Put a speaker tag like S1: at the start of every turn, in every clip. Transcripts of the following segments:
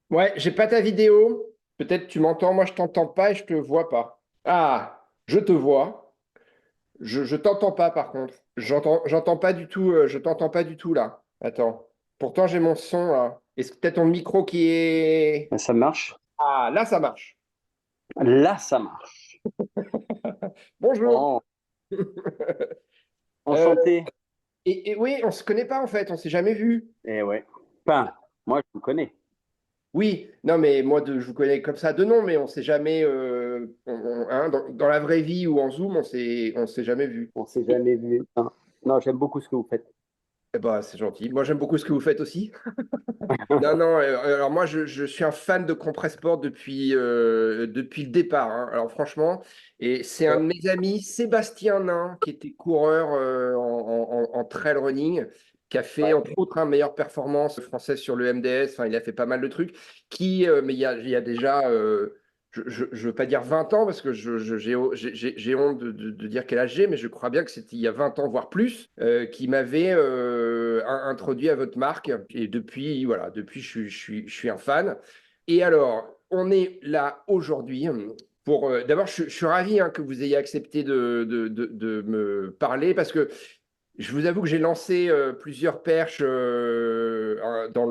S1: Ouais, j'ai pas ta vidéo. Peut-être tu m'entends, moi je t'entends pas et je te vois pas. Ah, je te vois. Je t'entends pas par contre. J'entends pas du tout. Je t'entends pas du tout là. Attends. Pourtant j'ai mon son là. Est-ce que t'as ton micro qui est...
S2: Ça marche.
S1: Ah, là ça marche.
S2: Là, ça marche.
S1: Bonjour.
S2: Bon,
S1: Euh,
S2: enchanté.
S1: et oui, on se connaît pas en fait. On s'est jamais vu.
S2: Eh ouais. Enfin, moi, je vous connais.
S1: Oui, non mais moi je vous connais comme ça de nom, mais on s'est jamais hein, dans la vraie vie ou en Zoom, on s'est jamais vu.
S2: On s'est jamais vu. Non, non, j'aime beaucoup ce que vous faites.
S1: Eh ben, c'est gentil. Moi, j'aime beaucoup ce que vous faites aussi. Non, non, alors moi, je suis un fan de Compressport depuis le départ, hein. Alors franchement, et c'est un de mes amis, Sébastien Nain, qui était coureur en trail running, qui a fait,
S2: Ouais.
S1: entre autres, meilleure performance française sur le MDS. Enfin, il a fait pas mal de trucs. Mais il y a déjà, je veux pas dire 20 ans, parce que j'ai honte de dire quel âge j'ai, mais je crois bien que c'était il y a 20 ans, voire plus, qui m'avait introduit à votre marque. Et depuis, voilà, depuis, je suis un fan. Et alors, on est là aujourd'hui pour. D'abord, je suis ravi hein, que vous ayez accepté de me parler parce que je vous avoue que j'ai lancé plusieurs perches dans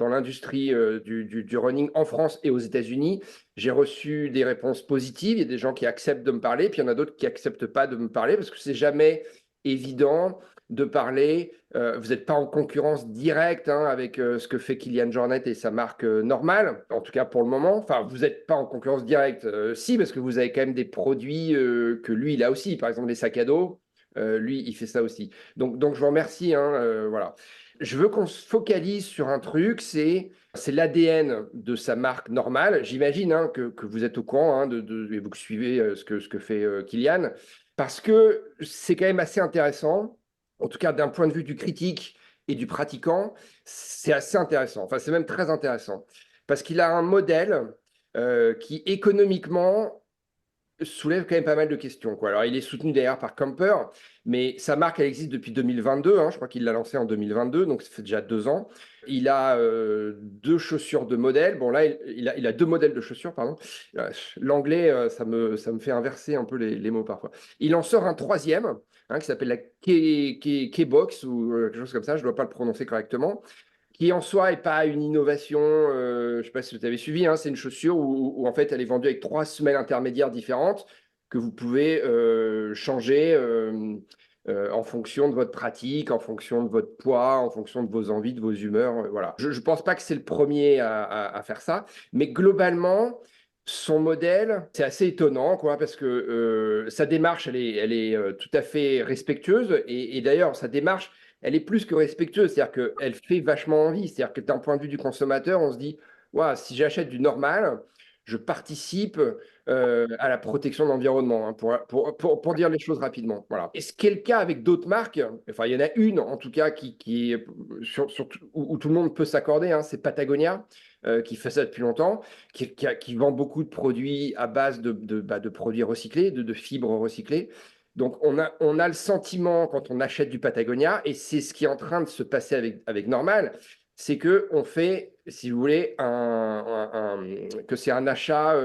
S1: l'industrie du running en France et aux États-Unis. J'ai reçu des réponses positives. Il y a des gens qui acceptent de me parler, puis il y en a d'autres qui acceptent pas de me parler parce que c'est jamais évident de parler. Vous n'êtes pas en concurrence directe hein, avec ce que fait Kylian Jornet et sa marque normale, en tout cas pour le moment. Enfin, vous n'êtes pas en concurrence directe, si, parce que vous avez quand même des produits que lui, il a aussi. Par exemple, les sacs à dos. Lui, il fait ça aussi. Donc je vous remercie, hein, voilà. Je veux qu'on se focalise sur un truc, c'est l'ADN de sa marque normale. J'imagine hein, que vous êtes au courant hein, et vous suivez ce que fait Kylian, parce que c'est quand même assez intéressant, en tout cas d'un point de vue du critique et du pratiquant, c'est assez intéressant. Enfin, c'est même très intéressant, parce qu'il a un modèle qui économiquement soulève quand même pas mal de questions, quoi. Alors, il est soutenu d'ailleurs par Camper, mais sa marque, elle existe depuis 2022, hein. Je crois qu'il l'a lancée en 2022, donc ça fait déjà 2 ans. Il a deux chaussures de modèle. Bon, là, il a deux modèles de chaussures, pardon. L'anglais, ça me fait inverser un peu les mots parfois. Il en sort un troisième, hein, qui s'appelle la K-Box ou quelque chose comme ça. Je ne dois pas le prononcer correctement qui en soi n'est pas une innovation. Je ne sais pas si vous avez suivi, hein, c'est une chaussure où, en fait elle est vendue avec 3 semelles intermédiaires différentes que vous pouvez changer en fonction de votre pratique, en fonction de votre poids, en fonction de vos envies, de vos humeurs. Voilà. Je ne pense pas que c'est le premier à faire ça, mais globalement, son modèle, c'est assez étonnant, quoi, parce que sa démarche, elle est tout à fait respectueuse. Et d'ailleurs, sa démarche, elle est plus que respectueuse, c'est-à-dire qu'elle fait vachement envie. C'est-à-dire que d'un point de vue du consommateur, on se dit, ouais, si j'achète du normal, je participe à la protection de l'environnement, hein, pour dire les choses rapidement. Voilà. Est-ce qu'il y a le cas avec d'autres marques? Enfin, il y en a une, en tout cas, qui est où tout le monde peut s'accorder, hein, c'est Patagonia, qui fait ça depuis longtemps, qui vend beaucoup de produits à base de produits recyclés, de fibres recyclées. Donc, on a le sentiment, quand on achète du Patagonia, et c'est ce qui est en train de se passer avec Normal, c'est qu'on fait, si vous voulez, que c'est un achat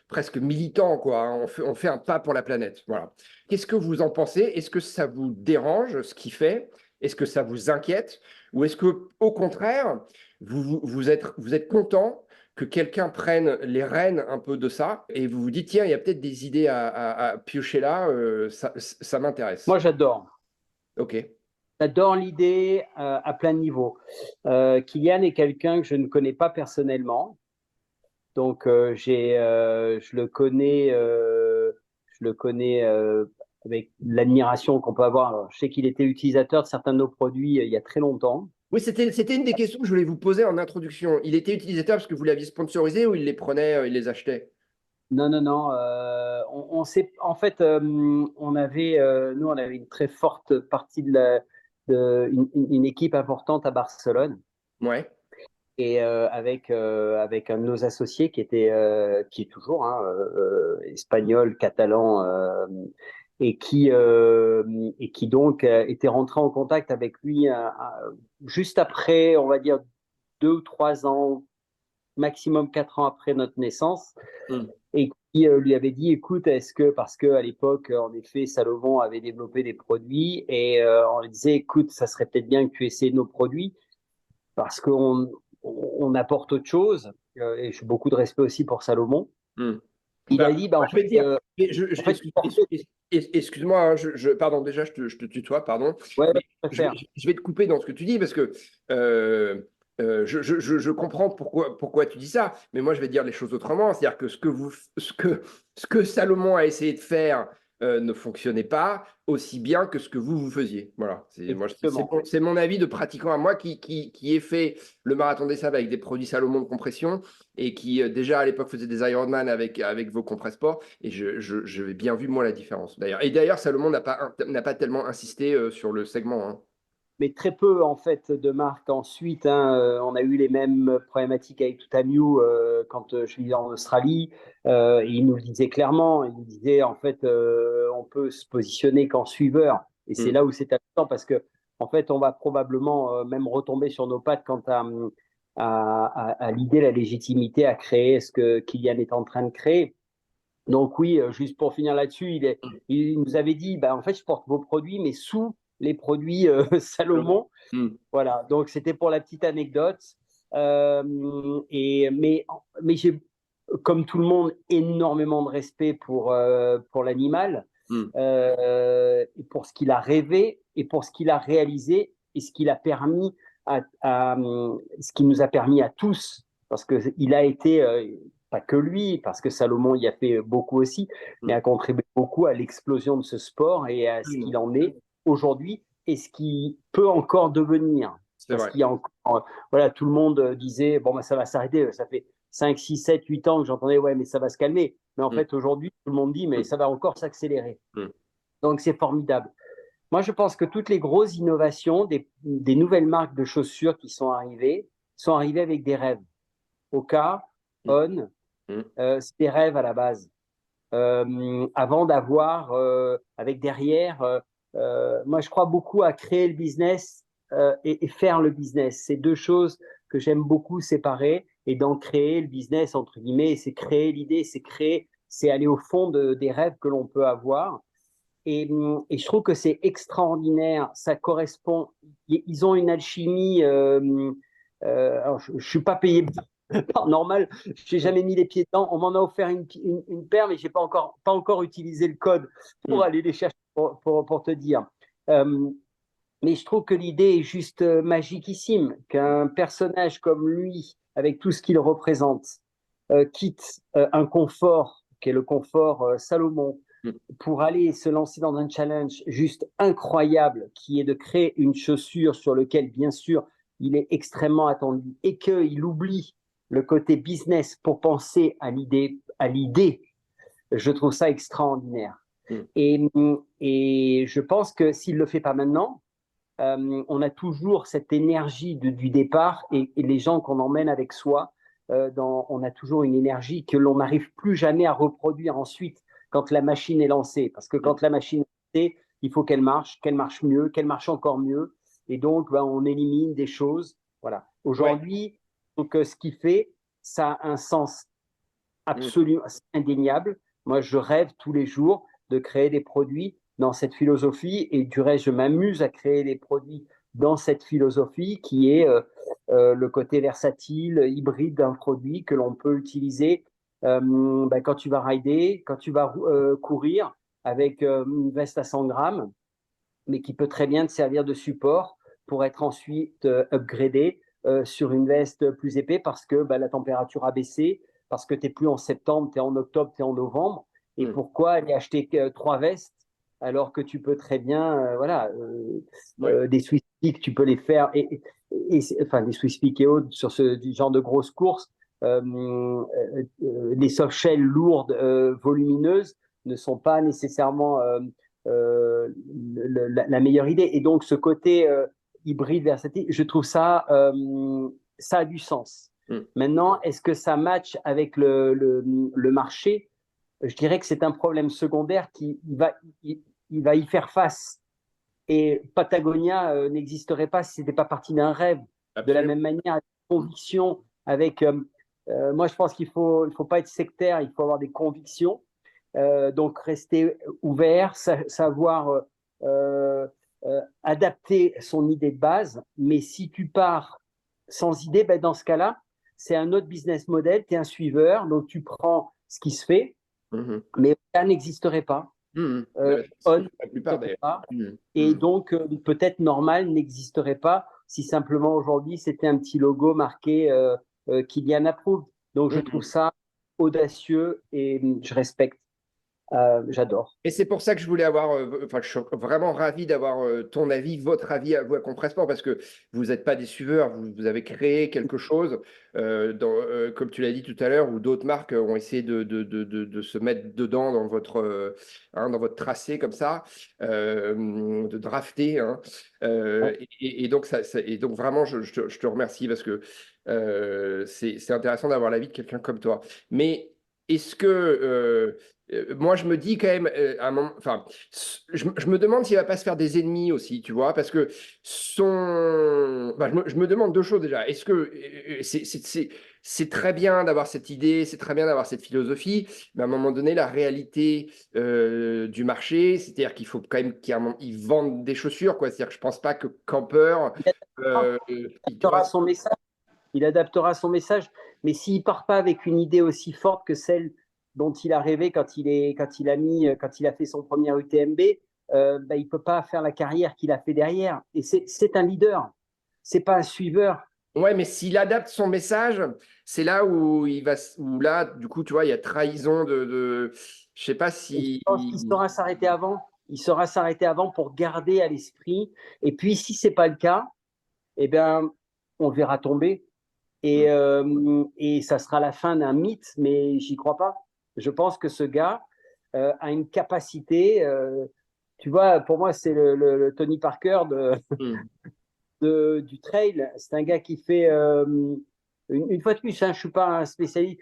S1: presque militant, quoi, hein. On fait un pas pour la planète. Voilà. Qu'est-ce que vous en pensez? Est-ce que ça vous dérange ce qu'il fait? Est-ce que ça vous inquiète? Ou est-ce que, au contraire, vous êtes content que quelqu'un prenne les rênes un peu de ça et vous vous dites, tiens, il y a peut-être des idées à piocher là, ça
S2: Moi,
S1: m'intéresse.
S2: j'adore.
S1: Ok.
S2: J'adore l'idée à plein de niveaux. Kylian est quelqu'un que je ne connais pas personnellement. Donc, je le connais avec l'admiration qu'on peut avoir. Alors, je sais qu'il était utilisateur de certains de nos produits il y a très longtemps.
S1: Oui, c'était une des questions que je voulais vous poser en introduction. Il était utilisateur parce que vous l'aviez sponsorisé ou il les prenait, il les achetait?
S2: Non, non, non. En fait, nous, on avait une très forte partie une équipe importante à Barcelone.
S1: Ouais.
S2: Et avec un de nos associés qui est toujours hein, espagnol, catalan, et qui donc était rentré en contact avec lui juste après, on va dire, 2 ou 3 ans, maximum 4 ans après notre naissance,
S1: Mm.
S2: et qui lui avait dit, écoute, parce qu'à l'époque, en effet, Salomon avait développé des produits, et on lui disait, écoute, ça serait peut-être bien que tu essaies nos produits, parce qu'on apporte autre chose, et j'ai beaucoup de respect aussi pour Salomon.
S1: Mm.
S2: Il
S1: Bah,
S2: a dit, bah,
S1: moi, je vais te dire,
S2: en fait,
S1: excuse-moi, hein, pardon, déjà, je te tutoie, pardon,
S2: ouais,
S1: mais
S2: je préfère.
S1: je vais te couper dans ce que tu dis parce que euh, je comprends pourquoi tu dis ça, mais moi, je vais dire les choses autrement. C'est-à-dire que ce que Salomon a essayé de faire ne fonctionnait pas aussi bien que ce que vous faisiez. Voilà,
S2: Exactement.
S1: c'est mon avis de pratiquant à moi qui ai fait le marathon des sables avec des produits Salomon de compression et qui déjà à l'époque faisait des Ironman avec vos compressports. Et j'ai bien vu moi la différence d'ailleurs. Et d'ailleurs, Salomon n'a pas tellement insisté sur le segment, hein.
S2: Mais très peu en fait de marques ensuite, hein. On a eu les mêmes problématiques avec Tutamio quand je vivais en Australie. Et il nous le disait clairement. Il nous disait en fait, on peut se positionner qu'en suiveur. Et c'est
S1: Mm.
S2: là où c'est important parce que en fait, on va probablement même retomber sur nos pattes quant à l'idée, la légitimité à créer ce que Kylian est en train de créer. Donc oui, juste pour finir là-dessus, il nous avait dit, bah, en fait, je porte vos produits, mais sous les produits Salomon.
S1: Mm.
S2: Voilà, donc c'était pour la petite anecdote. Mais j'ai, comme tout le monde, énormément de respect pour l'animal,
S1: Mm.
S2: et pour ce qu'il a rêvé, et pour ce qu'il a réalisé, et ce qu'il a permis ce qui nous a permis à tous, parce qu'il a été, pas que lui, parce que Salomon y a fait beaucoup aussi, mais
S1: Mm.
S2: a contribué beaucoup à l'explosion de ce sport et à ce
S1: Mm.
S2: qu'il en est aujourd'hui et ce qui peut encore devenir.
S1: C'est
S2: Parce
S1: vrai.
S2: qu'il y a encore, voilà, tout le monde disait, bon, bah, ça va s'arrêter. Ça fait 5, 6, 7, 8 ans que j'entendais, ouais, mais ça va se calmer. Mais en
S1: Mm.
S2: fait, aujourd'hui, tout le monde dit, mais
S1: Mm.
S2: ça va encore s'accélérer.
S1: Mm.
S2: Donc, c'est formidable. Moi, je pense que toutes les grosses innovations, des nouvelles marques de chaussures qui sont arrivées avec des rêves. Oka,
S1: Mm.
S2: On,
S1: Mm.
S2: c'est des rêves à la base. Avant d'avoir, avec derrière, moi, je crois beaucoup à créer le business et faire le business. C'est deux choses que j'aime beaucoup séparer. Et d'en créer le business, entre guillemets, c'est créer l'idée, c'est aller au fond des rêves que l'on peut avoir. Et je trouve que c'est extraordinaire. Ça correspond. Ils ont une alchimie. Alors je ne suis pas payé par normal. Je n'ai jamais mis les pieds dedans. On m'en a offert une paire, mais je n'ai pas encore utilisé le code pour
S1: Mm.
S2: aller les chercher pour te dire. Euh, mais je trouve que l'idée est juste magiquissime. Qu'un personnage comme lui, avec tout ce qu'il représente, quitte un confort, qui est le confort Salomon,
S1: Mm.
S2: pour aller se lancer dans un challenge juste incroyable, qui est de créer une chaussure sur laquelle, bien sûr, il est extrêmement attendu et qu'il oublie le côté business pour penser à l'idée, je trouve ça extraordinaire.
S1: Mm.
S2: Et je pense que s'il ne le fait pas maintenant, on a toujours cette énergie du départ et les gens qu'on emmène avec soi, on a toujours une énergie que l'on n'arrive plus jamais à reproduire ensuite quand la machine est lancée. Parce que
S1: Mm.
S2: quand la machine est lancée, il faut qu'elle marche mieux, qu'elle marche encore mieux. Et donc, ben, on élimine des choses. Voilà.
S1: Ouais.
S2: Aujourd'hui, donc, ce qu'il fait, ça a un sens
S1: Mm.
S2: absolument indéniable. Moi, je rêve tous les jours de créer des produits dans cette philosophie et du reste, je m'amuse à créer des produits dans cette philosophie qui est le côté versatile, hybride d'un produit que l'on peut utiliser ben, quand tu vas rider, quand tu vas courir avec une veste à 100 grammes, mais qui peut très bien te servir de support pour être ensuite upgradé sur une veste plus épais parce que bah, la température a baissé, parce que tu n'es plus en septembre, tu es en octobre, tu es en novembre. Et
S1: Mm.
S2: pourquoi aller acheter 3 vestes alors que tu peux très bien, voilà,
S1: Ouais.
S2: des Swiss Peak, tu peux les faire, enfin des Swiss Peak et autres sur ce genre de grosses courses, les soft shells lourdes, volumineuses, ne sont pas nécessairement la meilleure idée. Et donc, ce côté hybride versatile, je trouve ça a du sens.
S1: Mm.
S2: Maintenant, est-ce que ça match avec le marché? Je dirais que c'est un problème secondaire qui il va y faire face. Et Patagonia n'existerait pas si ce n'était pas parti d'un rêve. De la
S1: Absolument.
S2: même manière, avec
S1: Mm.
S2: conviction, avec Moi, je pense qu'il faut pas être sectaire, il faut avoir des convictions. Donc, rester ouvert, savoir adapter son idée de base. Mais si tu pars sans idée, ben, dans ce cas-là, c'est un autre business model. Tu es un suiveur, donc tu prends ce qui se fait,
S1: Mhm.
S2: mais ça n'existerait pas.
S1: Mhm. C'est
S2: On
S1: la plupart
S2: n'existerait
S1: des.
S2: pas.
S1: Mhm.
S2: Et
S1: Mhm.
S2: donc, peut-être normal n'existerait pas si simplement aujourd'hui c'était un petit logo marqué Kylian Approved. Donc, je trouve
S1: Mhm.
S2: ça audacieux et je respecte. J'adore.
S1: Et c'est pour ça que je voulais avoir, enfin, je suis vraiment ravi d'avoir ton avis, votre avis à vous à Compressport, parce que vous n'êtes pas des suiveurs, vous avez créé quelque chose, comme tu l'as dit tout à l'heure, où d'autres marques ont essayé de se mettre dedans dans votre tracé comme ça, de drafter. Hein.
S2: Ouais.
S1: Et donc, et donc, vraiment, je te remercie parce que c'est intéressant d'avoir l'avis de quelqu'un comme toi. Mais est-ce que moi, je me dis quand même, à un moment, enfin, je me demande s'il va pas se faire des ennemis aussi, tu vois, parce que je me demande deux choses déjà. Est-ce que c'est très bien d'avoir cette idée, c'est très bien d'avoir cette philosophie, mais à un moment donné, la réalité du marché, c'est-à-dire qu'il faut quand même qu'ils vendent des chaussures, quoi. C'est-à-dire que je pense pas que Camper, il
S2: Adaptera
S1: doit.
S2: son message. Il adaptera son message. Mais s'il part pas avec une idée aussi forte que celle dont il a rêvé quand il a fait son premier UTMB, bah, il peut pas faire la carrière qu'il a fait derrière. Et c'est un leader. C'est pas un suiveur.
S1: Ouais, mais s'il adapte son message, c'est là où où là, du coup, tu vois, il y a trahison je sais pas
S2: Et je
S1: si.
S2: pense qu'il saura s'arrêter avant. Il saura s'arrêter avant pour garder à l'esprit. Et puis, si c'est pas le cas, eh bien, on le verra tomber.
S1: Hmm.
S2: Et ça sera la fin d'un mythe, mais j'y crois pas. Je pense que ce gars a une capacité. Tu vois, pour moi, c'est le Tony Parker
S1: Hmm.
S2: du trail. C'est un gars qui fait. Une fois de plus, hein, je suis pas un spécialiste.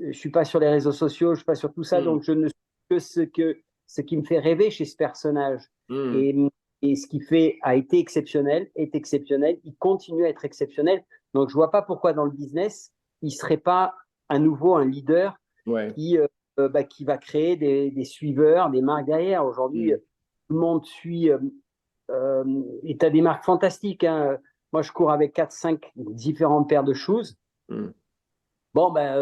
S2: Je suis pas sur les réseaux sociaux, je suis pas sur tout ça,
S1: Hmm.
S2: donc je ne sais que ce qui me fait rêver chez ce personnage.
S1: Hmm.
S2: Et, et ce qui fait a été exceptionnel, est exceptionnel, il continue à être exceptionnel. Donc je vois pas pourquoi dans le business il serait pas à nouveau un leader
S1: Ouais.
S2: qui va créer des suiveurs, des marques derrière. Aujourd'hui,
S1: Hmm.
S2: tout le monde suit. Et tu as des marques fantastiques. Hein. Moi, je cours avec quatre cinq différentes paires de shoes.
S1: Hmm.
S2: Bon, ben,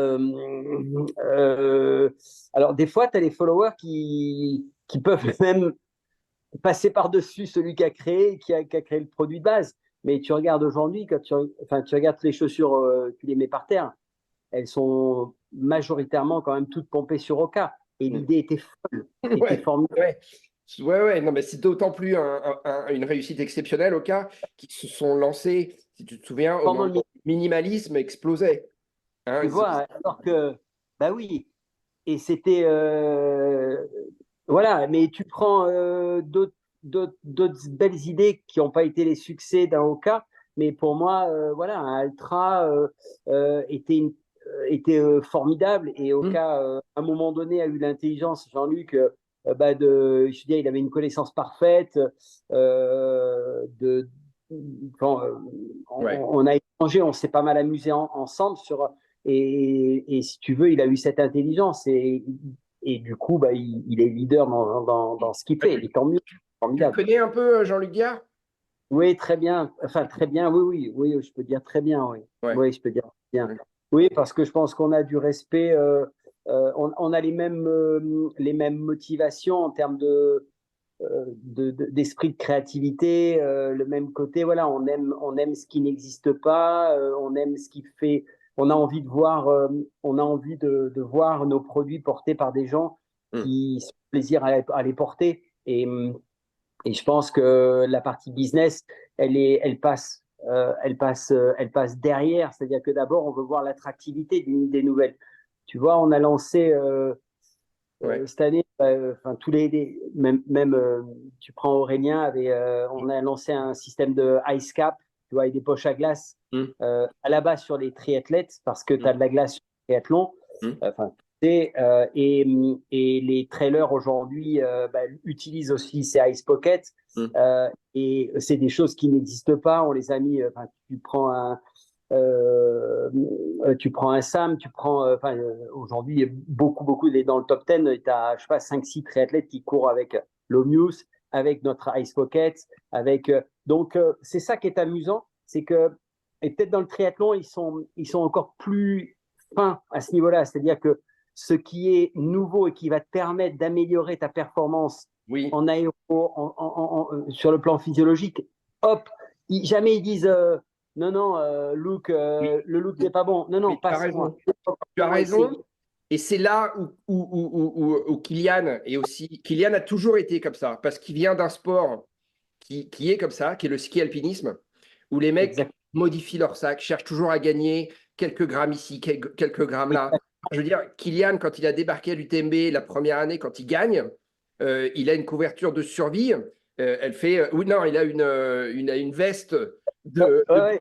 S2: alors des fois, tu as les followers qui peuvent même passer par-dessus celui qui a créé le produit de base. Mais tu regardes aujourd'hui, enfin, tu regardes les chaussures, tu les mets par terre, elles sont majoritairement quand même toutes pompées sur Oka. Et
S1: Hmm.
S2: l'idée était folle, était
S1: Ouais.
S2: formidable.
S1: Ouais. Ouais, ouais, non, mais c'est d'autant plus une réussite exceptionnelle au cas qui se sont lancés, si tu te souviens, au
S2: Pendant
S1: moment
S2: le
S1: où le minimalisme explosait. Hein,
S2: tu vois, alors que, bah oui, et c'était, voilà, mais tu prends d'autres belles idées qui n'ont pas été les succès d'un Oka, mais pour moi, voilà, un Altra était formidable et
S1: Hmm.
S2: Oka, à un moment donné, a eu l'intelligence, Jean-Luc, bah je veux dire, il avait une connaissance parfaite de. Quand,
S1: Ouais.
S2: on a échangé, on s'est pas mal amusé ensemble et si tu veux, il a eu cette intelligence et du coup, bah, il est leader dans ce qu'il
S1: Ah,
S2: fait. Et tant mieux,
S1: tu le
S2: formidable.
S1: connais un peu, Jean-Luc Diard?
S2: Oui, très bien. Enfin, très bien. Oui, oui, oui, je peux dire très bien. Oui,
S1: Ouais.
S2: oui, je peux dire bien. Oui, parce que je pense qu'on a du respect. On a les mêmes motivations en termes d'esprit de créativité, le même côté. Voilà, on aime ce qui n'existe pas, on aime ce qui fait. On a envie de voir, on a envie de voir nos produits portés par des gens
S1: Hmm.
S2: qui se font plaisir à les porter. Et je pense que la partie business, elle passe derrière. C'est-à-dire que d'abord, on veut voir l'attractivité d'une idée nouvelle. Tu vois, on a lancé
S1: Ouais.
S2: cette année, enfin même tu prends Aurélien, on a lancé un système de ice cap, tu vois, avec des poches à glace
S1: Hmm.
S2: à la base sur les triathlètes parce que tu
S1: Hmm.
S2: as de la glace sur le triathlon.
S1: Hmm.
S2: Enfin, et les trailers aujourd'hui bah, utilisent aussi ces ice pockets
S1: Hmm.
S2: et c'est des choses qui n'existent pas. On les a mis. Enfin, tu prends tu prends un Sam, tu prends, aujourd'hui, beaucoup, dans le top 10, tu as, je sais pas, 5-6 triathlètes qui courent avec l'Omnius, avec notre Ice Pocket, c'est ça qui est amusant, c'est que, et peut-être dans le triathlon, ils sont encore plus fins à ce niveau-là, c'est-à-dire que ce qui est nouveau et qui va te permettre d'améliorer ta performance
S1: Oui,
S2: en aéro, sur le plan physiologique, hop, jamais ils disent non, non,
S1: oui,
S2: le look n'est pas bon. Non, non,
S1: mais tu as
S2: passe-moi.
S1: raison. Tu as
S2: On va essayer.
S1: raison. Et c'est là où Kylian est aussi. Kylian a toujours été comme ça, parce qu'il vient d'un sport qui est comme ça, qui est le ski alpinisme, où les mecs
S2: Exact.
S1: modifient leur sac, cherchent toujours à gagner quelques grammes ici, quelques grammes là. Je veux dire, Kylian, quand il a débarqué à l'UTMB la première année, quand il gagne, il a une couverture de survie. Elle fait. Oui, non, il a une veste
S2: Ouais,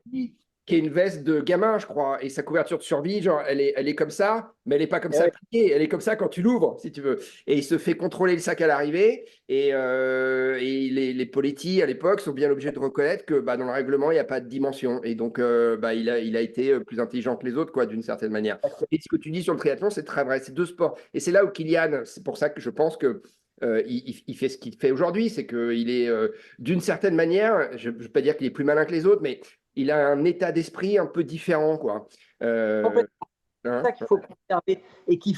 S1: qui est une veste de gamin, je crois. Et sa couverture de survie, genre, elle est comme ça, mais elle n'est pas comme ça
S2: ouais.
S1: pliée. Elle est comme ça quand tu l'ouvres, si tu veux. Et il se fait contrôler le sac à l'arrivée. Et les Poletti, à l'époque, sont bien obligés de reconnaître que dans le règlement, il n'y a pas de dimension. Et donc, il a été plus intelligent que les autres, quoi, d'une certaine manière. Et ce que tu dis sur le triathlon, c'est très vrai. C'est deux sports. Et c'est là où Kylian, c'est pour ça que je pense que il fait ce qu'il fait aujourd'hui. C'est qu'il est, d'une certaine manière, je ne veux pas dire qu'il est plus malin que les autres, mais il a un état d'esprit un peu différent, quoi. Euh,
S2: Complètement. C'est
S1: hein.
S2: ça qu'il faut conserver et il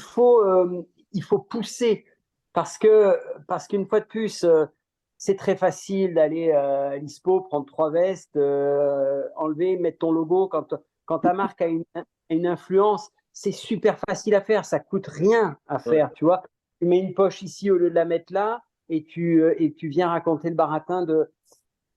S2: faut pousser parce qu'une fois de plus, c'est très facile d'aller à l'ISPO, prendre 3 vestes, enlever, mettre ton logo. Quand ta marque a une influence, c'est super facile à faire. Ça coûte rien à
S1: Ouais.
S2: faire, tu vois. Tu mets une poche ici au lieu de la mettre là et tu viens raconter le baratin de.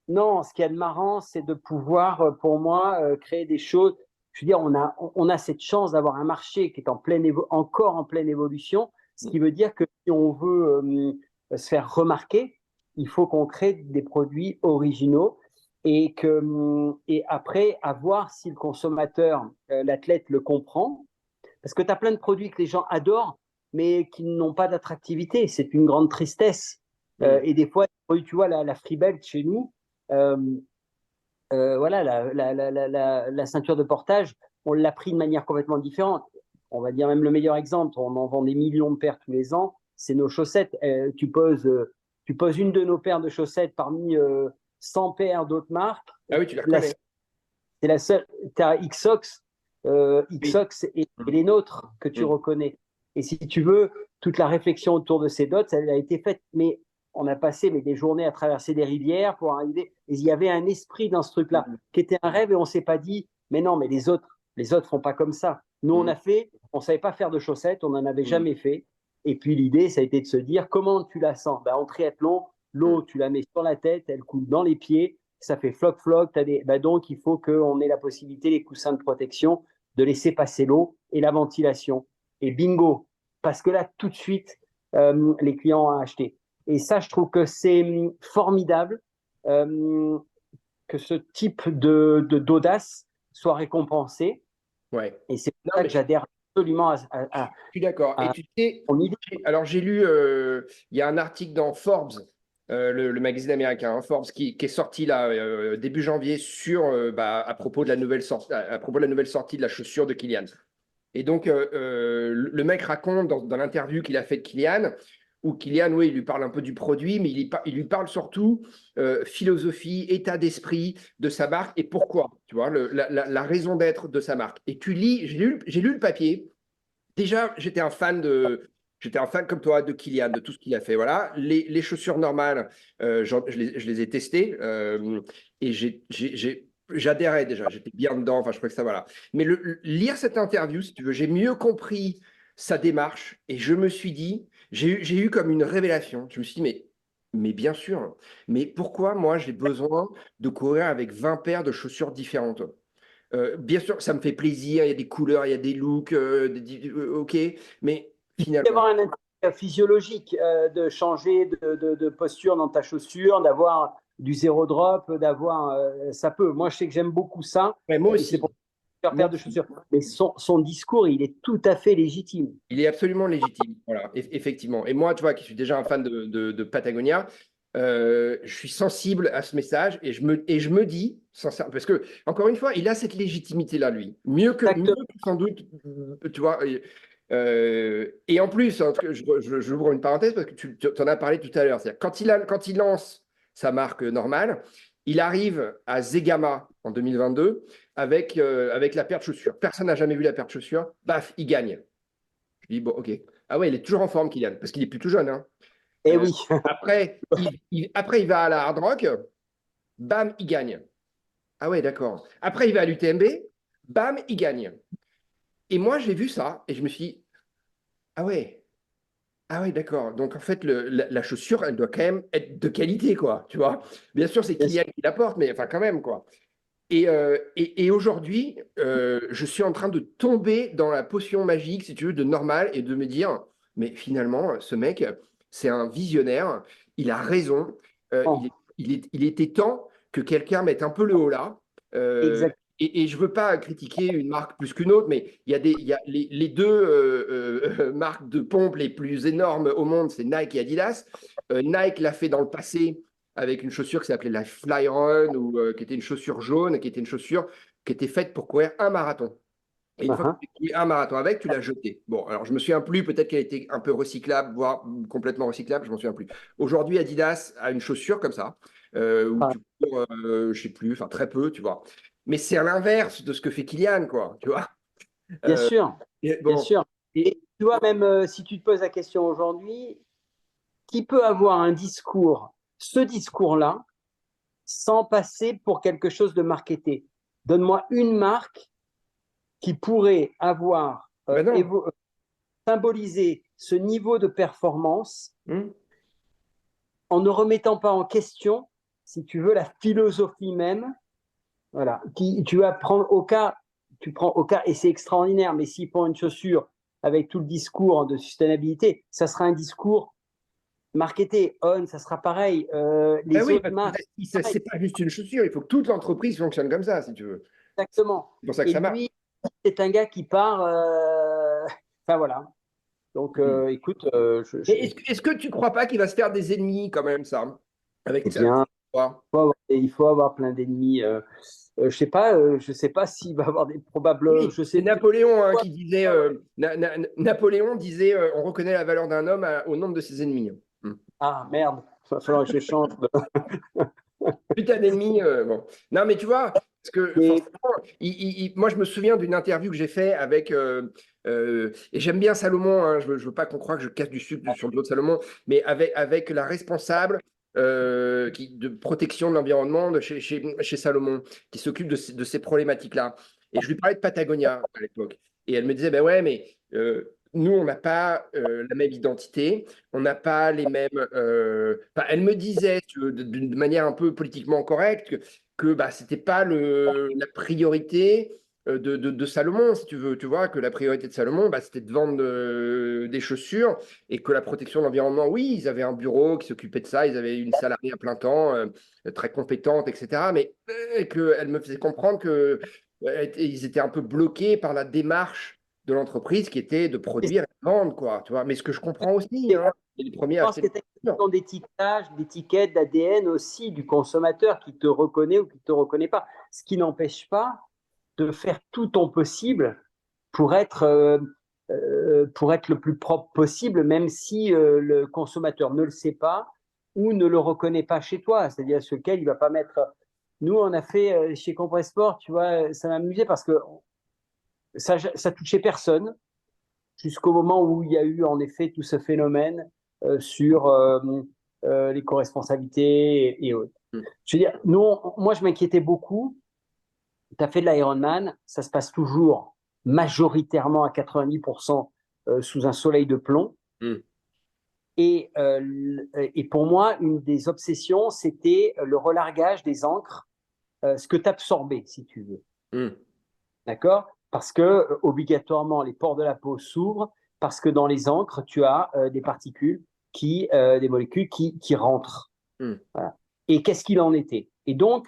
S2: Non, ce qu'il y a de marrant, c'est de pouvoir, pour moi, créer des choses. Je veux dire, on a cette chance d'avoir un marché qui est encore en pleine évolution, ce qui veut dire que si on veut se faire remarquer, il faut qu'on crée des produits originaux et après, à voir si le consommateur, l'athlète le comprend. Parce que tu as plein de produits que les gens adorent, mais qui n'ont pas d'attractivité. C'est une grande tristesse.
S1: Mm.
S2: Et des fois, tu vois, la Freebelt chez nous, euh, voilà, la ceinture de portage, on l'a pris de manière complètement différente. On va dire même le meilleur exemple, on en vend des millions de paires tous les ans, c'est nos chaussettes. Tu poses une de nos paires de chaussettes parmi 100 paires d'autres marques.
S1: Ah oui, tu les
S2: La,
S1: reconnais.
S2: c'est la seule. Tu as Xox,
S1: Oui.
S2: Xox et
S1: Mm.
S2: les nôtres que tu
S1: Mm.
S2: reconnais. Et si tu veux, toute la réflexion autour de ces dots, elle a été faite. Mais on a passé des journées à traverser des rivières pour arriver. Et il y avait un esprit dans ce truc-là
S1: Mm.
S2: qui était un rêve et on ne s'est pas dit, mais non, mais les autres font pas comme ça. Nous, on
S1: Mm.
S2: a fait, on ne savait pas faire de chaussettes, on n'en avait
S1: Mm.
S2: jamais fait. Et puis l'idée, ça a été de se dire, comment tu la sens en triathlon,
S1: Mm.
S2: l'eau, tu la mets sur la tête, elle coule dans les pieds ça fait floc-floc. Donc, il faut qu'on ait la possibilité, les coussins de protection, de laisser passer l'eau et la ventilation. Et bingo, parce que là, tout de suite, les clients ont acheté. Et ça, je trouve que c'est formidable euh, que ce type d'audace soit récompensé.
S1: Ouais.
S2: Et c'est pour
S1: Non,
S2: ça
S1: mais
S2: que
S1: je
S2: j'adhère absolument
S1: suis d'accord. Et
S2: à
S1: tu sais,
S2: ton idée.
S1: alors j'ai lu, il y a un article dans Forbes, le magazine américain, hein, Forbes, qui est sorti là début janvier sur à propos de la nouvelle sortie, à propos de la nouvelle sortie de la chaussure de Kylian. Et donc le mec raconte dans l'interview qu'il a fait de Kylian, où Kylian, oui, il lui parle un peu du produit, mais il lui parle surtout philosophie, état d'esprit de sa marque et pourquoi, tu vois, la raison d'être de sa marque. Et tu lis, j'ai lu le papier. Déjà, j'étais un fan comme toi de Kylian, de tout ce qu'il a fait. Voilà, les chaussures normales, je les ai testées et j'adhérais déjà. J'étais bien dedans. Enfin, je crois que ça voilà. Mais lire cette interview, si tu veux, j'ai mieux compris sa démarche et je me suis dit, j'ai eu comme une révélation. Je me suis dit, mais bien sûr. Mais pourquoi moi j'ai besoin de courir avec 20 paires de chaussures différentes? Bien sûr, ça me fait plaisir, il y a des couleurs, il y a des looks, ok, mais
S2: Il peut y
S1: finalement,
S2: avoir un intérêt physiologique de changer de posture dans ta chaussure, d'avoir du zéro drop, ça peut. Moi, je sais que j'aime beaucoup ça
S1: ouais, moi
S2: et c'est pour
S1: aussi,
S2: ça que je
S1: moi
S2: paire de
S1: aussi,
S2: chaussures. Mais son discours, il est tout à fait légitime.
S1: il est absolument légitime, voilà, effectivement. Et moi, tu vois, qui suis déjà un fan de Patagonia, Je suis sensible à ce message et je me dis, sincèrement, parce que, encore une fois, il a cette légitimité-là, lui. Mieux
S2: Exactement.
S1: que sans doute, tu vois. Et en plus, hein, j'ouvre une parenthèse parce que tu en as parlé tout à l'heure. C'est-à-dire, quand il lance sa marque normale, il arrive à Zegama en 2022 avec la paire de chaussures. Personne n'a jamais vu la paire de chaussures. Baf, il gagne. Je dis, bon, ok. Ah ouais, il est toujours en forme, Kylian, parce qu'il est plus tout jeune, hein.
S2: Eh
S1: Euh,
S2: oui.
S1: après, il va à la Hard Rock, bam, il gagne. Ah ouais, d'accord. Après, il va à l'UTMB, bam, il gagne. Et moi, j'ai vu ça et je me suis dit, ah ouais, ah ouais, d'accord. Donc, en fait, la chaussure, elle doit quand même être de qualité, quoi, tu vois. Bien sûr, c'est
S2: Bien sûr.
S1: Kylian qui la porte, mais enfin, quand même, quoi. Et aujourd'hui, je suis en train de tomber dans la potion magique, si tu veux, de normal et de me dire, mais finalement, ce mec, c'est un visionnaire, il a raison,
S2: Bon,
S1: il était temps que quelqu'un mette un peu le haut là.
S2: exact.
S1: Et je ne veux pas critiquer une marque plus qu'une autre, mais il y a les deux marques de pompes les plus énormes au monde, c'est Nike et Adidas. Nike l'a fait dans le passé avec une chaussure qui s'appelait la Flyrun, ou qui était une chaussure jaune, qui était une chaussure qui était faite pour courir un marathon. Et une fois que
S2: Uh-huh.
S1: tu as couru un marathon avec, tu l'as jetée. Bon, alors je me souviens plus, peut-être qu'elle était un peu recyclable, voire complètement recyclable, je m'en souviens plus. Aujourd'hui, Adidas a une chaussure comme ça, où
S2: Ah,
S1: tu cours, je sais plus, enfin très peu, tu vois. Mais c'est à l'inverse de ce que fait Kylian, quoi, tu vois.
S2: bien
S1: Euh,
S2: sûr, bien
S1: bon,
S2: sûr.
S1: et,
S2: Et tu vois, même si tu te poses la question aujourd'hui, qui peut avoir un discours, ce discours-là, sans passer pour quelque chose de marketé? Donne-moi une marque qui pourrait avoir
S1: ben non.
S2: symbolisé ce niveau de performance
S1: Hmm.
S2: en ne remettant pas en question, si tu veux, la philosophie même. Voilà. Tu vas prendre au cas, tu prends au cas, et c'est extraordinaire, mais s'ils font une chaussure avec tout le discours de sustainabilité, ça sera un discours marketé. On, ça sera pareil.
S1: Ben
S2: Les
S1: oui,
S2: autres
S1: parce que
S2: marques, pareil,
S1: c'est pas juste une chaussure, il faut que toute l'entreprise fonctionne comme ça, si tu veux.
S2: exactement.
S1: C'est pour ça que
S2: Et
S1: ça marche.
S2: lui, c'est un gars qui part. Enfin voilà. Donc,
S1: Hmm.
S2: écoute,
S1: Mais est-ce que tu crois pas qu'il va se faire des ennemis quand même, ça,
S2: eh
S1: avec ça?
S2: bien, il faut avoir plein d'ennemis. Je sais pas s'il va avoir des probables.
S1: Oui,
S2: Je
S1: c'est
S2: sais
S1: Napoléon hein,
S2: pas.
S1: qui disait, Napoléon disait, on reconnaît la valeur d'un homme au nombre de ses ennemis. Hmm.
S2: Ah merde, il va falloir que je change.
S1: Plus t'as d'ennemis, bon. Non, mais tu vois, parce que
S2: Mais
S1: forcément, moi je me souviens d'une interview que j'ai fait avec, et j'aime bien Salomon, hein, je veux pas qu'on croie que je casse du sucre sur le dos de Salomon, mais avec la responsable de protection de l'environnement chez Salomon, qui s'occupe de ces problématiques-là. Et je lui parlais de Patagonia à l'époque. Et elle me disait, ben ouais, mais nous, on n'a pas la même identité, on n'a pas les mêmes. Enfin, elle me disait, d'une manière un peu politiquement correcte, que bah, c'était pas la priorité de Salomon, si tu veux. Tu vois, que la priorité de Salomon, bah, c'était de vendre des chaussures et que la protection de l'environnement, oui, ils avaient un bureau qui s'occupait de ça, ils avaient une salariée à plein temps, très compétente, etc. Mais qu'elle me faisait comprendre que ils étaient un peu bloqués par la démarche de l'entreprise qui était de produire et de vendre, quoi. Tu vois, mais ce que je comprends aussi,
S2: je
S1: hein, les premiers à
S2: pense
S1: acheter
S2: que
S1: des
S2: tu as une
S1: chaussures.
S2: question d'étiquetage, d'étiquette, d'ADN aussi du consommateur qui te reconnaît ou qui ne te reconnaît pas. Ce qui n'empêche pas de faire tout ton possible pour être, pour être le plus propre possible, même si le consommateur ne le sait pas ou ne le reconnaît pas chez toi. C'est-à-dire sur lequel il ne va pas mettre. Nous, on a fait chez Compressport, tu vois, ça m'amusait parce que ça touchait personne jusqu'au moment où il y a eu en effet tout ce phénomène sur l'éco-responsabilité et autres.
S1: Mm.
S2: Je veux dire, nous, moi, je m'inquiétais beaucoup. Tu as fait de l'Ironman, ça se passe toujours majoritairement à 90% sous un soleil de plomb.
S1: Mm.
S2: Et pour moi, une des obsessions, c'était le relargage des encres, ce que tu absorbais, si tu veux.
S1: Mm.
S2: D'accord? Parce que obligatoirement, les pores de la peau s'ouvrent, parce que dans les encres, tu as des particules, des molécules qui rentrent.
S1: Mm.
S2: Voilà. Et qu'est-ce qu'il en était? Et donc,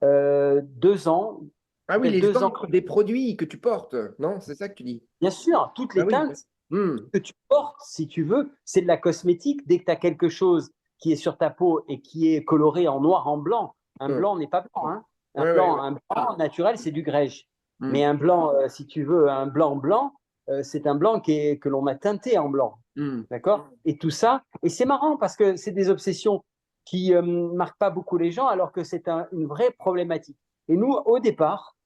S2: 2 ans,
S1: Ah oui,
S2: peut-être
S1: les
S2: 2 ans,
S1: encres des produits que tu portes, non? C'est ça que tu dis?
S2: bien sûr, toutes
S1: Ah
S2: les
S1: oui.
S2: teintes
S1: Mm.
S2: que tu portes, si tu veux, c'est de la cosmétique. Dès que tu as quelque chose qui est sur ta peau et qui est coloré en noir, en blanc. Un blanc n'est pas blanc. Hein. Un blanc naturel, c'est du grège. Mais un blanc, si tu veux, un blanc blanc, c'est un blanc que l'on a teinté en blanc. D'accord? Et tout ça, et c'est marrant parce que c'est des obsessions qui ne marquent pas beaucoup les gens alors que c'est une vraie problématique. Et nous, au départ,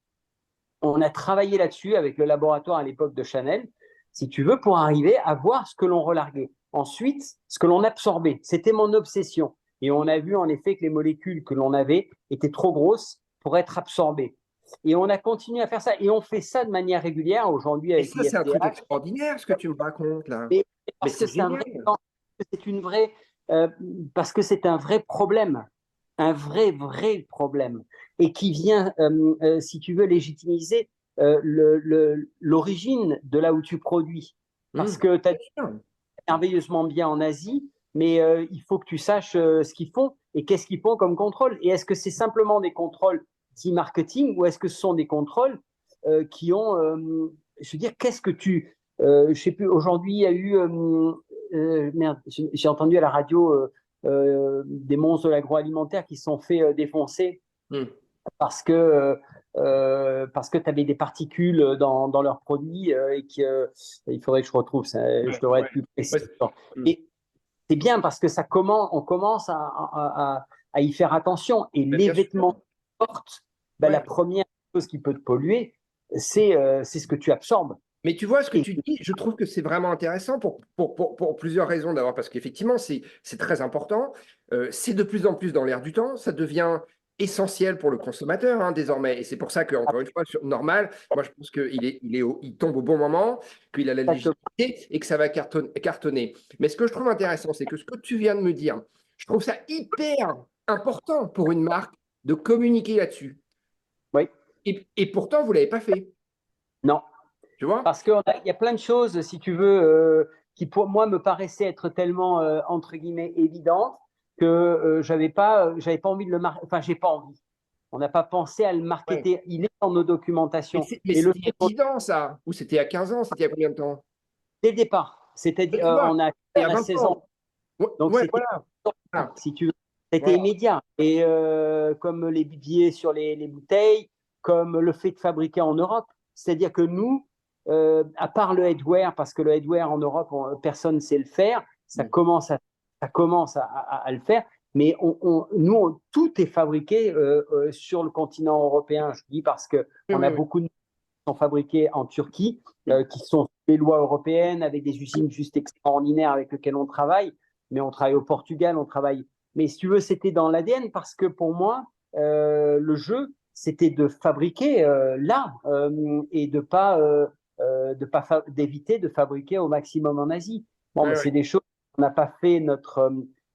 S2: on a travaillé là-dessus avec le laboratoire à l'époque de Chanel, si tu veux, pour arriver à voir ce que l'on relarguait. Ensuite, ce que l'on absorbait. C'était mon obsession. Et on a vu en effet que les molécules que l'on avait étaient trop grosses pour être absorbées. Et on a continué à faire ça. Et on fait ça de manière régulière aujourd'hui
S1: Et
S2: avec
S1: ça, c'est un truc
S2: l'IFDH.
S1: extraordinaire, ce que tu me racontes là.
S2: Mais
S1: Mais
S2: parce que
S1: c'est
S2: c'est un vrai,
S1: génial.
S2: c'est une vraie, parce que c'est un vrai problème, un vrai problème, et qui vient, si tu veux, légitimiser l'origine de là où tu produis. Parce que tu as merveilleusement bien en Asie, mais il faut que tu saches ce qu'ils font et qu'est-ce qu'ils font comme contrôle. Et est-ce que c'est simplement des contrôles marketing ou est-ce que ce sont des contrôles qui ont, je veux dire, qu'est-ce que tu, je sais plus, aujourd'hui il y a eu, merde, j'ai entendu à la radio des monstres de l'agroalimentaire qui se sont fait défoncer parce que tu avais des particules dans leurs produits et qu'il faudrait que je retrouve ça, je devrais être plus précis. Et c'est bien parce que on commence à y faire attention. Et les vêtements portent, la première chose qui peut te polluer, c'est ce que tu absorbes.
S1: Mais tu vois, ce que tu dis, je trouve que c'est vraiment intéressant pour plusieurs raisons. D'abord, parce qu'effectivement, c'est très important. C'est de plus en plus dans l'air du temps. Ça devient essentiel pour le consommateur désormais. Et c'est pour ça que, encore une fois, sur Normal, moi, je pense qu'il tombe au bon moment, qu'il a la légitimité et que ça va cartonner. Mais ce que je trouve intéressant, c'est que ce que tu viens de me dire, je trouve ça hyper important pour une marque de communiquer là-dessus.
S2: Oui.
S1: Et pourtant, vous ne l'avez pas fait.
S2: Non.
S1: Tu vois?
S2: Parce qu'il y a plein de choses, si tu veux, qui pour moi me paraissaient être tellement, entre guillemets, évidentes que j'avais pas envie de le marquer. Enfin, j'ai pas envie. On n'a pas pensé à le marketer. Il est dans nos documentations.
S1: Mais c'était évident, ça. Ou c'était à 15 ans, c'était il y a combien de temps?
S2: Dès le départ. C'est-à-dire, on a
S1: il y a
S2: à
S1: 20
S2: 16
S1: ans.
S2: ans. Donc, c'était,
S1: Voilà.
S2: si tu veux, c'était immédiat. Et comme les billets sur les bouteilles, comme le fait de fabriquer en Europe. C'est-à-dire que nous, à part le headwear, parce que le headwear en Europe, personne ne sait le faire, ça commence à le faire. Mais nous, tout est fabriqué sur le continent européen, je dis, parce qu'on a beaucoup de sont fabriqués en Turquie, qui sont des lois européennes, avec des usines juste extraordinaires avec lesquelles on travaille. Mais on travaille au Portugal, on travaille. Mais si tu veux, c'était dans l'ADN parce que pour moi, le jeu, c'était de fabriquer là et d'éviter de fabriquer au maximum en Asie. Bon, mais c'est des choses qu'on n'a pas fait notre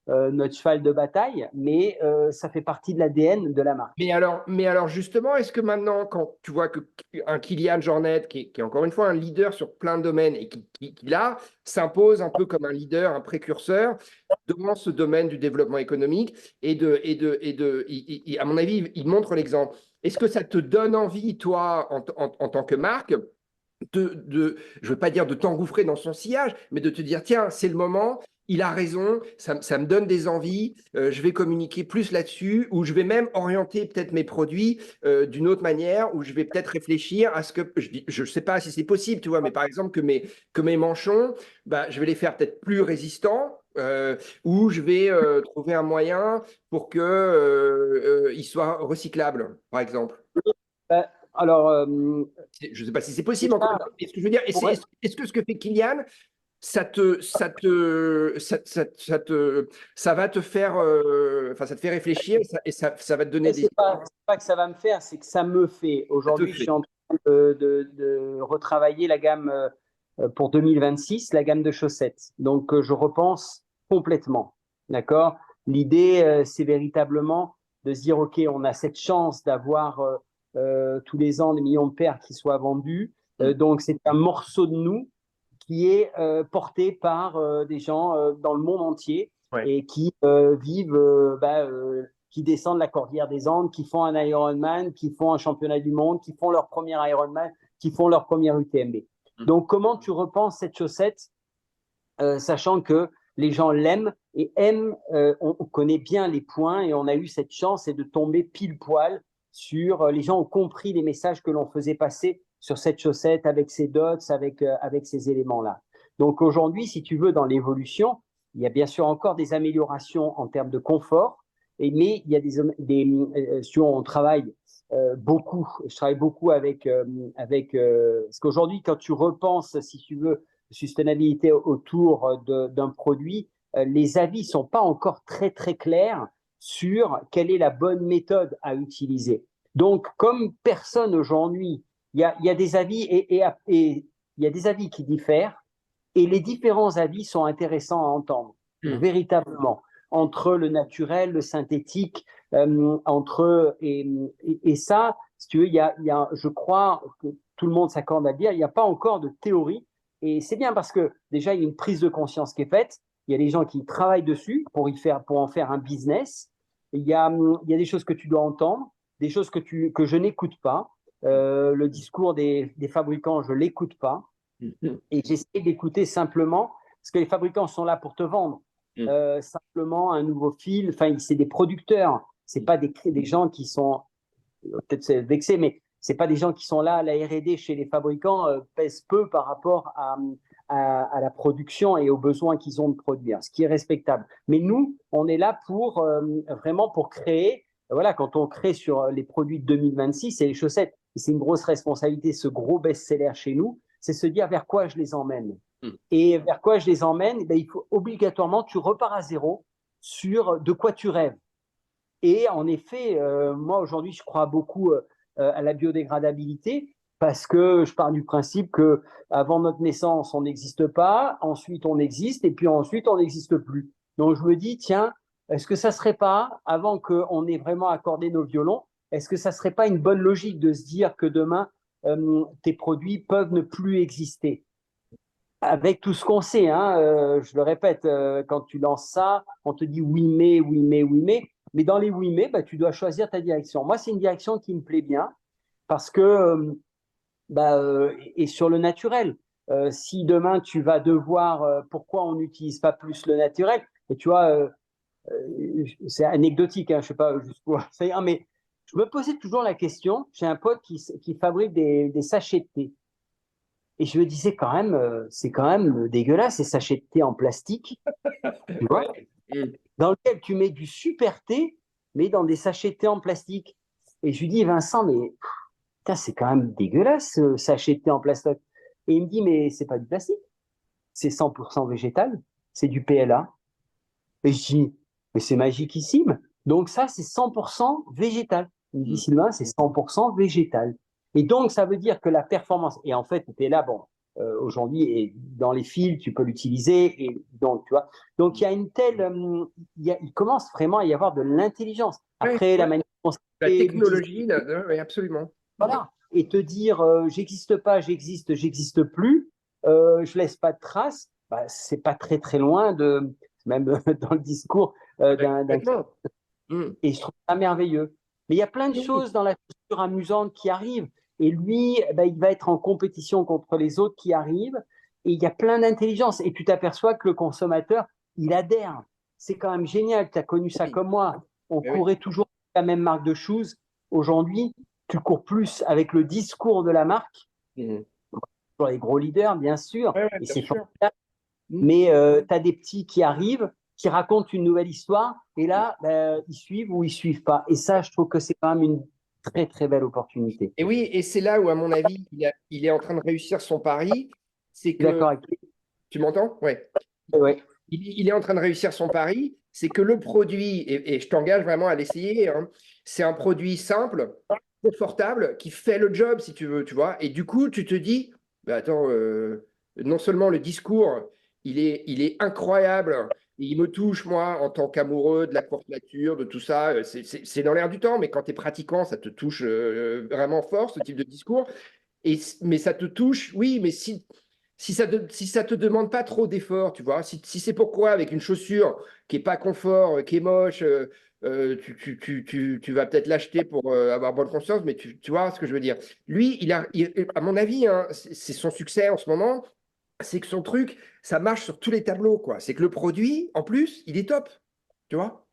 S2: cheval de bataille, mais ça fait partie de l'ADN de la marque.
S1: Mais alors justement, est-ce que maintenant, quand tu vois qu'un Kylian Jornet, qui est encore une fois un leader sur plein de domaines et qui là, s'impose un peu comme un leader, un précurseur dans ce domaine du développement économique à mon avis, il montre l'exemple. Est-ce que ça te donne envie, toi, en tant que marque, je ne veux pas dire de t'engouffrer dans son sillage, mais de te dire, tiens, c'est le moment, il a raison, ça me donne des envies, je vais communiquer plus là-dessus, ou je vais même orienter peut-être mes produits d'une autre manière, ou je vais peut-être réfléchir à ce que, je ne sais pas si c'est possible, tu vois, mais par exemple que mes manchons, je vais les faire peut-être plus résistants, ou je vais trouver un moyen pour qu'ils soient recyclables, par exemple.
S2: Alors,
S1: Je ne sais pas si c'est possible encore. Mais ce que je veux dire, est-ce que ce que fait Kylian, ça va te faire, enfin, ça te fait réfléchir et ça va te donner des.
S2: C'est pas que ça va me faire, c'est que ça me fait. Aujourd'hui, je suis en train de retravailler la gamme pour 2026, la gamme de chaussettes. Donc, je repense complètement. D'accord? L'idée, c'est véritablement de se dire, OK, on a cette chance d'avoir tous les ans des millions de paires qui soient vendues. Donc, c'est un morceau de nous qui est porté par des gens dans le monde entier et qui vivent, qui descendent la Cordillère des Andes, qui font un Ironman, qui font un championnat du monde, qui font leur premier Ironman, qui font leur premier UTMB. Donc, comment tu repenses cette chaussette, sachant que les gens l'aiment et aiment. On connaît bien les points et on a eu cette chance et de tomber pile poil sur. Les gens ont compris les messages que l'on faisait passer sur cette chaussette avec ses dots, avec ces éléments-là. Donc aujourd'hui, si tu veux, dans l'évolution, il y a bien sûr encore des améliorations en termes de confort, mais il y a si on travaille beaucoup, je travaille beaucoup parce qu'aujourd'hui, quand tu repenses, si tu veux, sustainabilité autour d'un produit, les avis sont pas encore très très clairs sur quelle est la bonne méthode à utiliser. Donc, comme personne aujourd'hui, il y a des avis et il y a des avis qui diffèrent et les différents avis sont intéressants à entendre, véritablement, entre le naturel, le synthétique, et ça, si tu veux, je crois que tout le monde s'accorde à dire, il n'y a pas encore de théorie. Et c'est bien parce que déjà, il y a une prise de conscience qui est faite. Il y a des gens qui travaillent dessus pour en faire un business. Il y a des choses que tu dois entendre, des choses que je n'écoute pas. Le discours des fabricants, je ne l'écoute pas. Et j'essaie d'écouter simplement, parce que les fabricants sont là pour te vendre simplement un nouveau fil. Enfin, c'est des producteurs, c'est pas des gens qui sont, peut-être c'est vexé, mais c'est pas des gens qui sont là à la R&D chez les fabricants, pèsent peu par rapport à la production et aux besoins qu'ils ont de produire, ce qui est respectable. Mais nous, on est là pour vraiment pour créer. Voilà, quand on crée sur les produits de 2026, c'est les chaussettes. C'est une grosse responsabilité, ce gros best-seller chez nous, c'est se dire vers quoi je les emmène. Et vers quoi je les emmène, il faut obligatoirement, tu repars à zéro sur de quoi tu rêves. Et en effet, moi aujourd'hui, je crois beaucoup à la biodégradabilité parce que je pars du principe que avant notre naissance, on n'existe pas, ensuite on existe et puis ensuite on n'existe plus. Donc je me dis, tiens, est-ce que ça serait pas, avant qu'on ait vraiment accordé nos violons, est-ce que ça serait pas une bonne logique de se dire que demain, tes produits peuvent ne plus exister? Avec tout ce qu'on sait, hein, je le répète, quand tu lances ça, on te dit oui mais, oui mais, oui mais dans les oui mais, tu dois choisir ta direction. Moi, c'est une direction qui me plaît bien parce que, et sur le naturel, si demain tu vas devoir, pourquoi on n'utilise pas plus le naturel? Et tu vois, c'est anecdotique, hein, je sais pas jusqu'où ça ira, mais je me posais toujours la question. J'ai un pote qui fabrique des sachets de thé. Et je me disais quand même, c'est quand même dégueulasse ces sachets de thé en plastique, tu vois, dans lequel tu mets du super thé, mais dans des sachets de thé en plastique. Et je lui dis, Vincent, mais putain, c'est quand même dégueulasse ce sachet de thé en plastique. Et il me dit, mais c'est pas du plastique, c'est 100% végétal, c'est du PLA. Et je dis, mais c'est magiquissime. Donc ça, c'est 100% végétal. Il me dit, Sylvain, c'est 100% végétal. Et donc, ça veut dire que la performance, et en fait, tu es là, bon, aujourd'hui, et dans les fils, tu peux l'utiliser, et donc, tu vois. Donc, il y a une telle, il commence vraiment à y avoir de l'intelligence. Après, la manière dont
S1: la technologie, oui, absolument.
S2: voilà. Et te dire, j'existe pas, j'existe plus, je laisse pas de traces, c'est pas très très loin de, même dans le discours d'un. Et je trouve ça merveilleux. Mais il y a plein de choses dans la culture amusante qui arrivent. Et lui, il va être en compétition contre les autres qui arrivent. Et il y a plein d'intelligence. Et tu t'aperçois que le consommateur, il adhère. C'est quand même génial. Tu as connu ça comme moi. On courait toujours la même marque de shoes. Aujourd'hui, tu cours plus avec le discours de la marque. Pour les gros leaders, bien sûr. Et c'est formidable. Mais tu as des petits qui arrivent, qui racontent une nouvelle histoire, et là, ils suivent ou ils suivent pas. Et ça, je trouve que c'est quand même une très, très belle opportunité.
S1: Et oui, et c'est là où, à mon avis, il est en train de réussir son pari. C'est que.
S2: D'accord avec
S1: Tu m'entends? Ouais.
S2: ouais.
S1: Il est en train de réussir son pari. C'est que le produit, et je t'engage vraiment à l'essayer, hein, c'est un produit simple, confortable, qui fait le job, si tu veux, tu vois. Et du coup, tu te dis, bah attends, non seulement le discours, il est incroyable, et il me touche, moi, en tant qu'amoureux de la courbature, de tout ça, c'est dans l'air du temps, mais quand tu es pratiquant, ça te touche vraiment fort, ce type de discours. Mais ça te touche, oui, mais si ça te demande pas trop d'efforts, tu vois, si c'est pourquoi avec une chaussure qui est pas confort, qui est moche, tu vas peut-être l'acheter pour avoir bonne conscience, mais tu vois ce que je veux dire. Lui, à mon avis, hein, c'est son succès en ce moment, c'est que son truc, ça marche sur tous les tableaux, quoi. C'est que le produit, en plus, il est top, tu vois?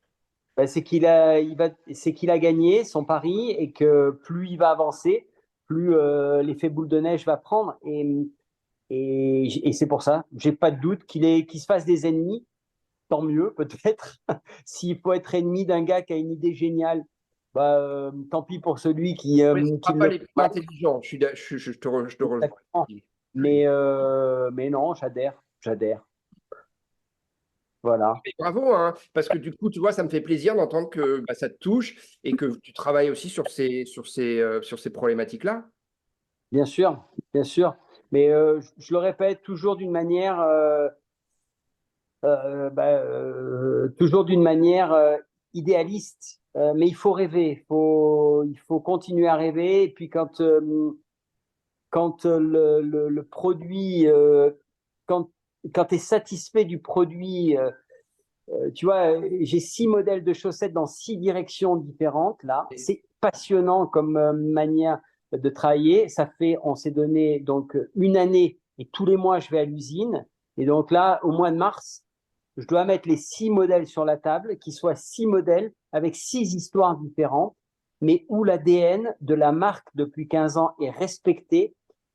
S2: Ben, c'est qu'il a gagné son pari et que plus il va avancer, plus l'effet boule de neige va prendre. Et c'est pour ça, j'ai pas de doute qu'il se fasse des ennemis, tant mieux peut-être. S'il faut être ennemi d'un gars qui a une idée géniale, bah, tant pis pour celui qui
S1: Oui, ce ne
S2: qui
S1: sera pas
S2: le.
S1: les plus intelligents. Je te rejoins.
S2: Mais non, j'adhère. Voilà.
S1: Mais bravo, hein, parce que du coup, tu vois, ça me fait plaisir d'entendre que bah, ça te touche et que tu travailles aussi sur ces problématiques-là.
S2: Bien sûr, bien sûr. Mais je le répète toujours d'une manière, toujours d'une manière idéaliste. Mais il faut rêver, il faut continuer à rêver. Et puis quand le produit, quand, quand tu es satisfait du produit, tu vois, j'ai 6 modèles de chaussettes dans 6 directions différentes là. C'est passionnant comme manière de travailler. On s'est donné donc une année et tous les mois je vais à l'usine. Et donc là, au mois de mars, je dois mettre les 6 modèles sur la table, qui soient 6 modèles avec 6 histoires différentes, mais où l'ADN de la marque depuis 15 ans est respecté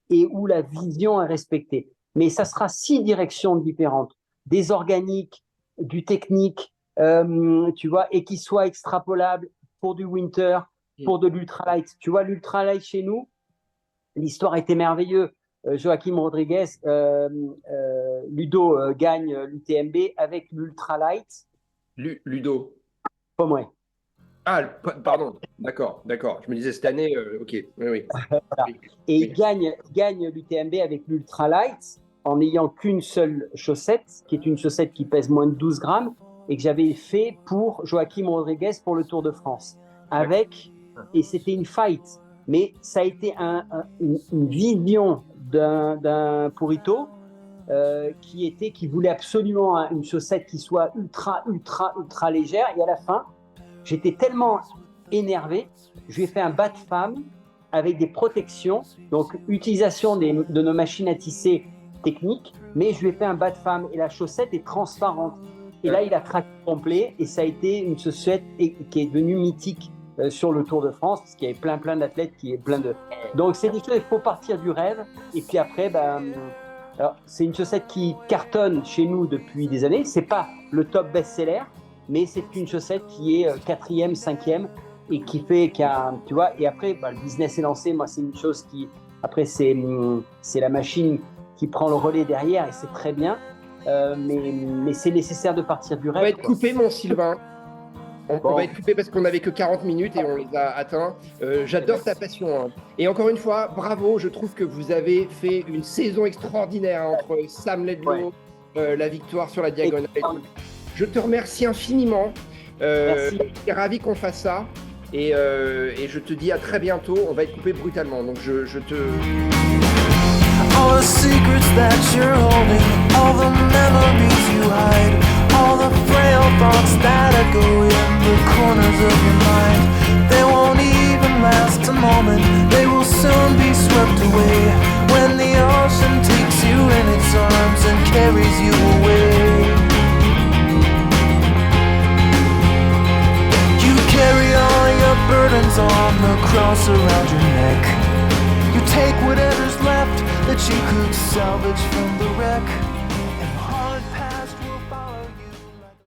S2: et où la vision est respectée. Mais ça sera 6 directions différentes, des organiques, du technique, tu vois, et qui soit extrapolable pour du winter, pour de l'ultralight. Tu vois, l'ultralight chez nous, l'histoire était merveilleuse. Joachim Rodriguez, Ludo gagne l'UTMB avec l'ultralight.
S1: Ludo.
S2: Pas moi.
S1: Ah, pardon. D'accord. Je me disais cette année, ok. Oui.
S2: Et il gagne l'UTMB avec l'ultralight en n'ayant qu'une seule chaussette, qui est une chaussette qui pèse moins de 12 grammes, et que j'avais fait pour Joachim Rodriguez pour le Tour de France. Et c'était une fight. Mais ça a été une vision d'un Purito qui voulait absolument une chaussette qui soit ultra légère. Et à la fin, j'étais tellement énervé, je lui ai fait un bas de femme avec des protections, donc utilisation de nos machines à tisser techniques, mais je lui ai fait un bas de femme et la chaussette est transparente. Et là, il a craqué complet et ça a été une chaussette qui est devenue mythique sur le Tour de France, parce qu'il y avait plein d'athlètes Donc, c'est des choses, il faut partir du rêve. Et puis après, alors, c'est une chaussette qui cartonne chez nous depuis des années. C'est pas le top best-seller, mais c'est une chaussette qui est 4e, 5e et tu vois. Et après, le business est lancé. Moi, c'est une chose après, c'est la machine qui prend le relais derrière et c'est très bien. Mais c'est nécessaire de partir du rêve.
S1: On va être coupé, mon Sylvain. On va être coupé parce qu'on n'avait que 40 minutes et on les a atteints. J'adore ta passion. Hein. Et encore une fois, bravo. Je trouve que vous avez fait une saison extraordinaire entre Sam Laidlow, la victoire sur la diagonale. Je te remercie infiniment.
S2: Merci.
S1: Je suis ravi qu'on fasse ça. Et je te dis à très bientôt. On va être coupé brutalement. Donc je te...
S3: All the secrets that you're holding, all the memories you hide, all the frail thoughts that echo in the corners of your mind. They won't even last a moment, they will soon be swept away when the ocean takes you in its arms and carries you away. You carry all your burdens on the cross around your neck. You take whatever's left that you could salvage from the wreck.